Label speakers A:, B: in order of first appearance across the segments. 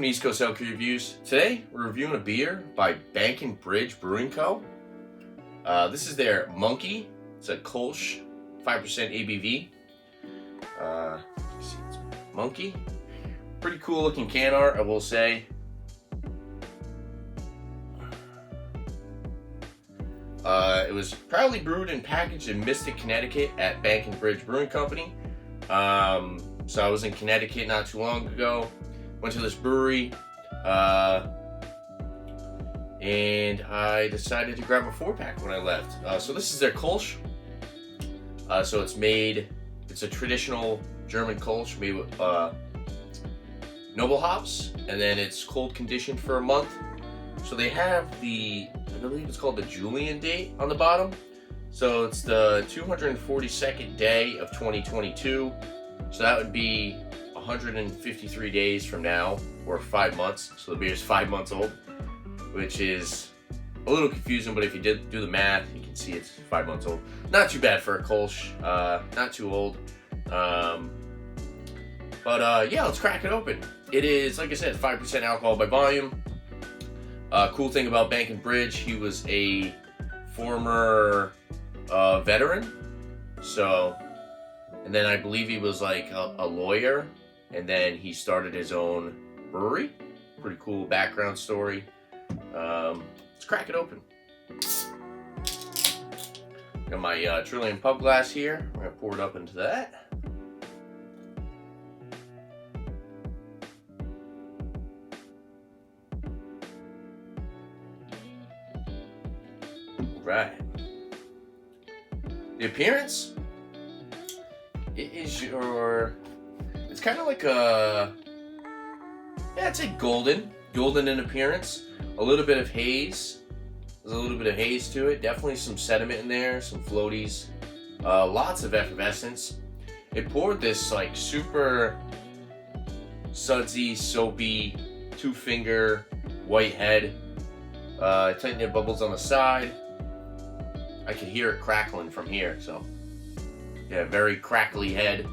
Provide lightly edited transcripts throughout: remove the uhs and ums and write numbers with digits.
A: welcome to East Coast Elk Reviews. Today we're reviewing a beer by Bank and Bridge Brewing Co. This is their Monkee. It's a Kölsch, 5% ABV. It's Monkee. Pretty cool looking can art, I will say. It was proudly brewed and packaged in Mystic, Connecticut at Bank and Bridge Brewing Company. So I was in Connecticut not too long ago. Went to this brewery, and I decided to grab a 4-pack when I left. So this is their Kölsch. So it's a traditional German Kölsch made with noble hops, and then it's cold conditioned for a month. So they have I believe it's called the Julian date on the bottom. So it's the 242nd day of 2022. So that would be 153 days from now, or 5 months. So the beer is 5 months old, which is a little confusing, but if you do the math, you can see it's 5 months old. Not too bad for a Kölsch, not too old. Yeah, let's crack it open. It is, like I said, 5% alcohol by volume. Cool thing about Bank and Bridge, he was a former veteran. So, and then I believe he was like a lawyer, and then he started his own brewery. Pretty cool background story. Let's crack it open. Got my Trillium pub glass here. I'm gonna pour it up into that. Right. The appearance, it's kind of like I'd say golden in appearance. A little bit of haze. There's a little bit of haze to it. Definitely some sediment in there, some floaties. Lots of effervescence. It poured this like super sudsy, soapy, 2-finger white head. Tight knit bubbles on the side. I could hear it crackling from here, so yeah, very crackly head.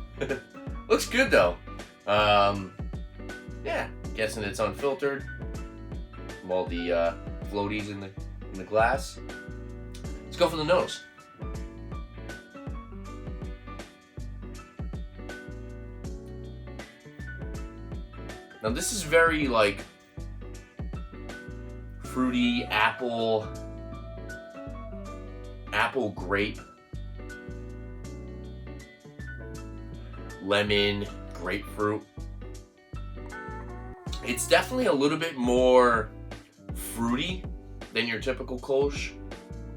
A: Looks good though. Yeah, guessing it's unfiltered from all the floaties in the glass. Let's go for the nose. Now this is very like fruity apple grape, lemon, grapefruit. It's definitely a little bit more fruity than your typical Kölsch,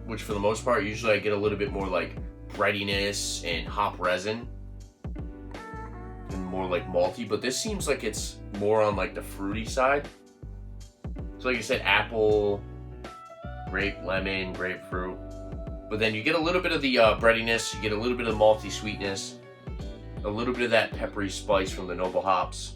A: which for the most part, usually I get a little bit more like breadiness and hop resin and more like malty, but this seems like it's more on like the fruity side. So like I said, apple, grape, lemon, grapefruit. But then you get a little bit of the breadiness, you get a little bit of the malty sweetness, a little bit of that peppery spice from the noble hops.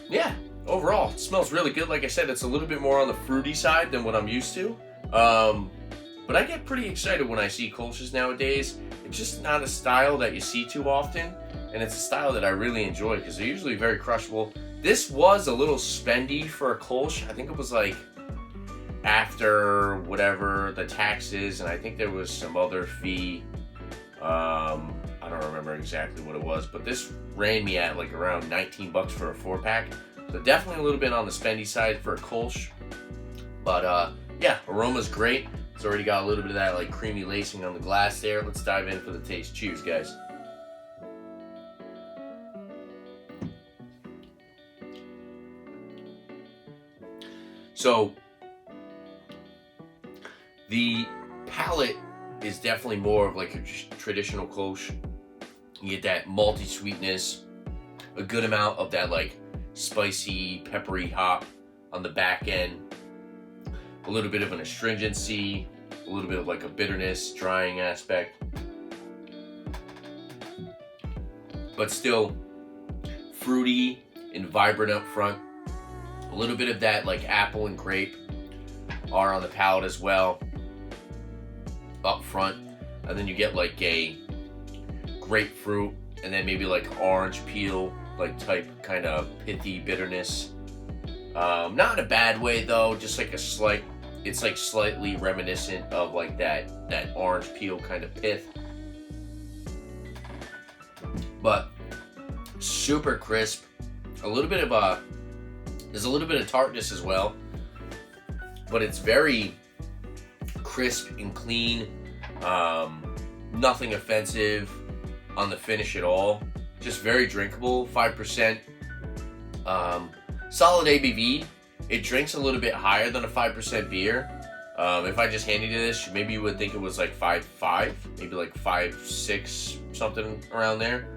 A: Yeah, overall, it smells really good. Like I said, it's a little bit more on the fruity side than what I'm used to. But I get pretty excited when I see Kölsches nowadays. It's just not a style that you see too often, and it's a style that I really enjoy because they're usually very crushable. This was a little spendy for a Kölsch. I think it was like after whatever the taxes, and I think there was some other fee. I don't remember exactly what it was, but this ran me at like around 19 bucks for a 4-pack. So definitely a little bit on the spendy side for a Kölsch. But yeah, aroma's great. It's already got a little bit of that like creamy lacing on the glass there. Let's dive in for the taste. Cheers, guys. So the palate is definitely more of like a traditional Kölsch. You get that malty sweetness, a good amount of that like spicy, peppery hop on the back end, a little bit of an astringency, a little bit of like a bitterness, drying aspect, but still fruity and vibrant up front. A little bit of that like apple and grape are on the palate as well up front, and then you get like a grapefruit and then maybe like orange peel like type kind of pithy bitterness. Not in a bad way though, just like a slight. It's like slightly reminiscent of like that orange peel kind of pith, but super crisp. There's a little bit of tartness as well, but it's very crisp and clean. Nothing offensive on the finish at all. Just very drinkable. 5%. Solid ABV. It drinks a little bit higher than a 5% beer. If I just handed you this, maybe you would think it was like 5.5, maybe like 5.6, something around there.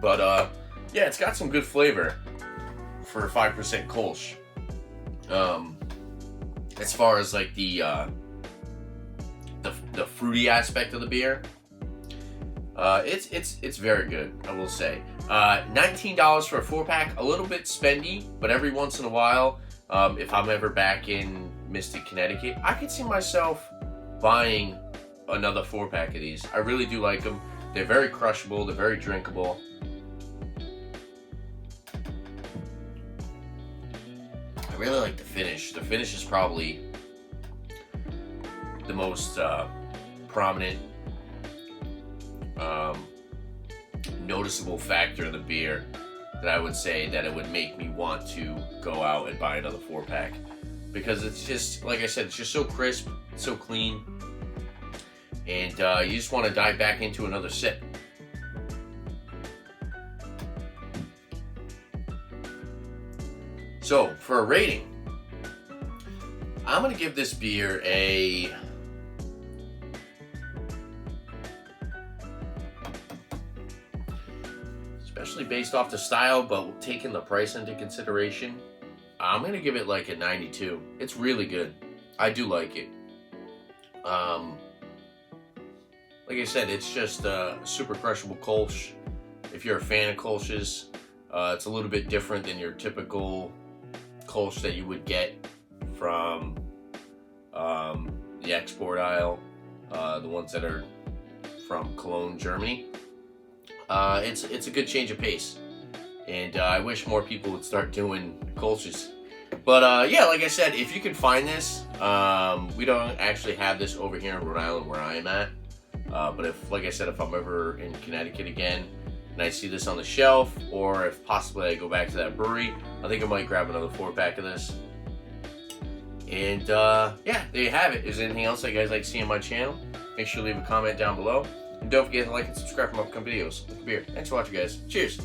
A: But yeah, it's got some good flavor for a 5% Kölsch. As far as like the fruity aspect of the beer, it's very good, I will say. $19 for a 4-pack, a little bit spendy, but every once in a while, if I'm ever back in Mystic, Connecticut, I could see myself buying another 4-pack of these. I really do like them. They're very crushable. They're very drinkable. I really like the finish. The finish is probably the most prominent, noticeable factor in the beer that I would say that it would make me want to go out and buy another 4-pack, because it's just, like I said, it's just so crisp, so clean, and you just want to dive back into another sip. So for a rating, I'm going to give this beer a especially based off the style, but taking the price into consideration, I'm going to give it like a 92. It's really good. I do like it. Like I said, it's just a super crushable Kölsch. If you're a fan of Kölsch's, it's a little bit different than your typical Kölsch that you would get from the export aisle, the ones that are from Cologne, Germany. It's a good change of pace, and I wish more people would start doing Kölsch's. But yeah, like I said, if you can find this, we don't actually have this over here in Rhode Island where I am at. But if, like I said, if I'm ever in Connecticut again and I see this on the shelf, or if possibly I go back to that brewery, I think I might grab another 4-pack of this. And yeah, there you have it. Is there anything else that you guys like to see on my channel? Make sure to leave a comment down below. And don't forget to like and subscribe for more upcoming videos. Like a beer. Thanks for watching, guys. Cheers.